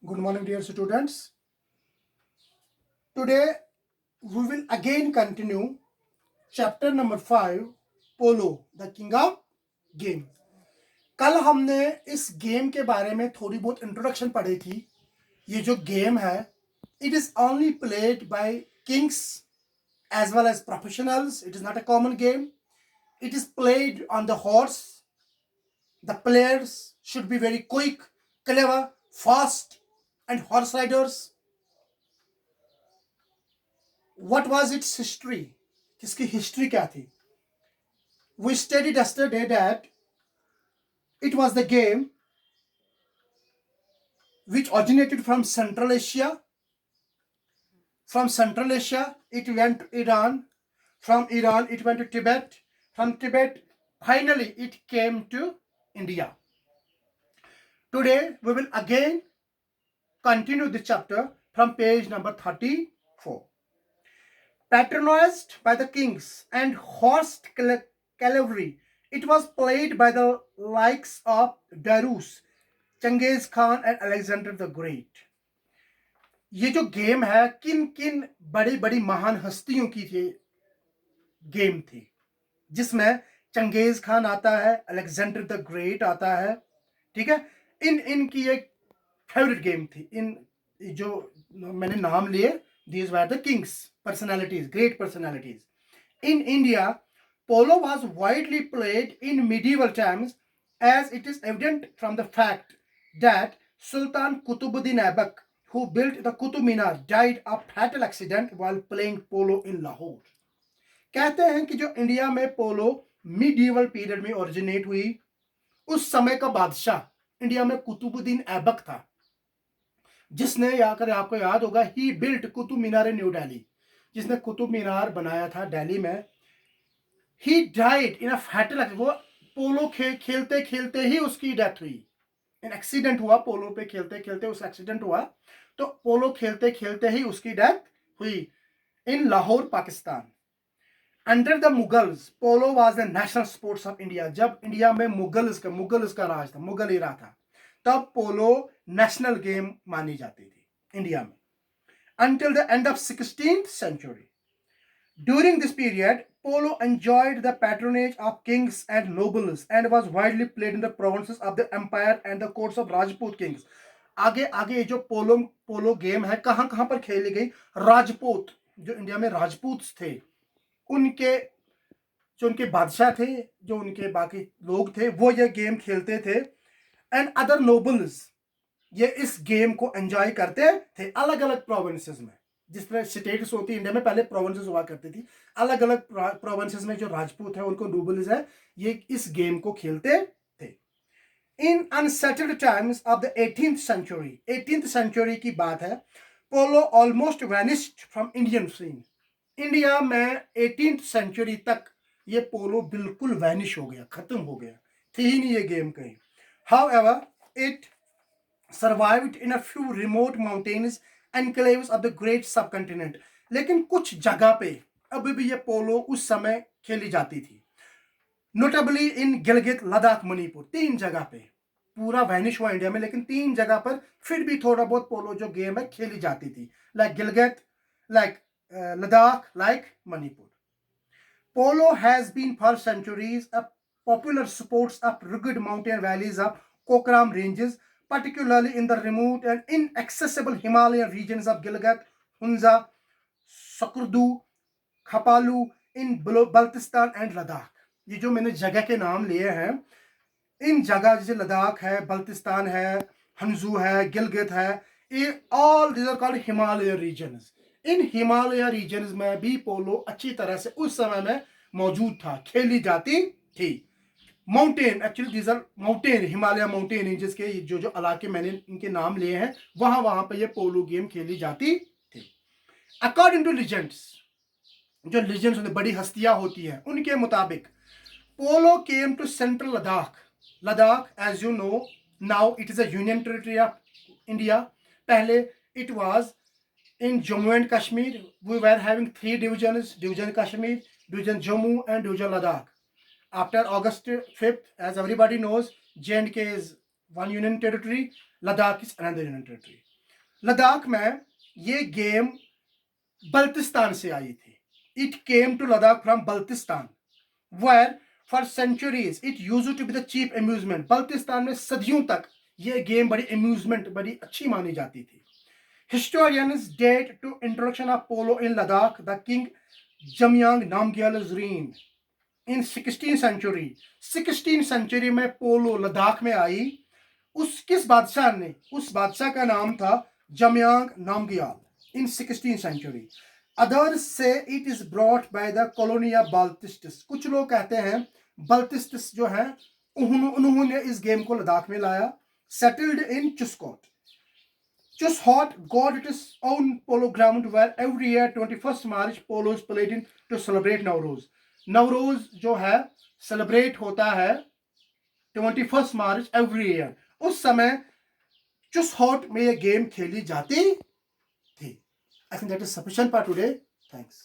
Good morning, dear students. Today we will again continue chapter number 5, polo the king of game. कल हमने इस game के बारे में थोड़ी बहुत इंट्रोडक्शन पढ़ी थी। ये जो गेम है, it is only played by Kings as well as professionals. It is not a common game. It is played on the horse. The players should be very quick, clever, fast, and horse riders. What was its history? इसकी history क्या थी? We studied yesterday that it was the game which originated from Central Asia. From Central Asia, it went to Iran. From Iran, it went to Tibet. From Tibet, finally, it came to India. Today, we will again continue the chapter from page number 34. Patronized by the kings and horsed cavalry, it was played by the likes of Darius, Genghis Khan and Alexander the great. ये जो game है, किन किन बड़ी बड़ी महान हस्तियों की गेम थी, जिसमें चंगेज खान आता है, अलेक्जेंडर द ग्रेट आता है। ठीक है, इनकी एक फेवरेट गेम थी। इन जो मैंने नाम लिए, these were the kings, personalities, great personalities. In India, polo was widely played in medieval times, as it is evident from the fact that Sultan Qutbuddin Aibak, who built the Qutub Minar, died of fatal accident while playing polo in Lahore. कहते हैं कि जो India में पोलो medieval period में originate हुई, उस समय का बादशाह इंडिया में कुतुबुद्दीन ऐबक था, जिसने आकर, आपको याद होगा, ही बिल्ट कुतुब मीनार इन न्यू दिल्ली, जिसने कुतुब मीनार बनाया था दिल्ली में। He died in a fatal, वो पोलो खेलते खेलते ही उसकी डेथ हुई। इन एक्सीडेंट हुआ, पोलो पे खेलते खेलते उस एक्सीडेंट हुआ, तो पोलो खेलते खेलते ही उसकी डेथ हुई in Lahore, Pakistan. Under the Mughals, polo was the national sports of India. जब इंडिया में मुगल्स का राज था, मुगल इरा था, तब पोलो नेशनल गेम मानी जाती थी इंडिया में, until the end of 16th century. During this period, polo enjoyed the patronage of kings and nobles and was widely played in the provinces of the empire and the courts of Rajput kings. आगे आगे जो पोलो game है, कहां कहां पर खेली गई? राजपूत, जो इंडिया में राजपूत थे, उनके जो उनके बादशाह थे, जो उनके बाकी लोग थे, वो ये गेम खेलते थे। एंड अदर नोबल्स ये इस गेम को एंजॉय करते थे अलग अलग प्रोविंसेस में। जिस तरह स्टेट्स होती है इंडिया में, पहले प्रोविंसेस हुआ करती थी, अलग अलग प्रोविंसेस में जो राजपूत है, उनको नोबल्स है, ये इस गेम को खेलते थे। In unsettled times of the 18th century, 18th century की बात है, polo almost vanished from Indian scene. India में 18th century तक ये पोलो बिल्कुल वैनिश हो गया, खत्म हो गया, थी ही नहीं ये गेम कहीं। However, it survived in a few remote mountains enclaves of the great subcontinent. लेकिन कुछ जगह पे अभी भी ये पोलो उस समय खेली जाती थी, नोटेबली इन गिलगित, लद्दाख, मणिपुर। 3 जगह पे, पूरा वैनिश हुआ इंडिया में, लेकिन 3 जगह पर फिर भी थोड़ा बहुत पोलो जो गेम है खेली जाती थी, like Gilgit, like Ladakh, like Manipur. Polo has been for centuries a popular sports of rugged mountain valleys of Kokram ranges, particularly in the remote and inaccessible Himalayan regions of Gilgit, Hunza, Sakurdu, Khapalu, in Baltistan and Ladakh. ये जो मैंने जगह के नाम लिए हैं, इन जगह जैसे लद्दाख है, बल्तिस्तान है, हंजू है, गिलगित है, ये all these are called Himalaya regions. इन हिमालय रीजन्स में भी पोलो अच्छी तरह से उस समय में मौजूद था, खेली जाती थी। Mountain, actually these are mountain, Himalaya mountain ranges के जो जो इलाके मैंने इनके नाम लिए हैं, वहां पर ये पोलो गेम खेली जाती थी। अकॉर्डिंग टू लीजेंड्स, जो लीजेंड्स होते, बड़ी हस्तियां होती हैं, उनके मुताबिक polo came to central Ladakh. Ladakh, as you know, now it is a union territory of India. पहले it was in Jammu and Kashmir. We were having 3 divisions: Division Kashmir, Division Jammu, and Division Ladakh. After August 5th, as everybody knows, J&K is one union territory, Ladakh is another union territory. Ladakh में ये game Baltistan से आई थी. It came to Ladakh from Baltistan, where for centuries it used to be the cheap amusement. Baltistan में सदियों तक ये game बड़ी अम्यूजमेंट, बड़ी अच्छी मानी जाती थी. Historians date to introduction of polo in Ladakh the king Jamyang Namgyal's reign in 16th century. 16th century में पोलो लद्दाख में आई. उस किस बादशाह ने, उस बादशाह का नाम था Jamyang Namgyal in 16th century. Others say it is brought by the colony of Baltistis. कुछ लोग कहते हैं बल्तिस्टिस जो है उन्होंने इस गेम को लद्दाख में लाया. Settled in Chuskot. Chushot got its own polo ground where every year 21st March polo is played in to celebrate Nowruz. Nowruz जो है celebrate होता है 21st March every year. उस समय चुसहॉट में ये गेम खेली जाती थी. I think that is sufficient for today. Thanks.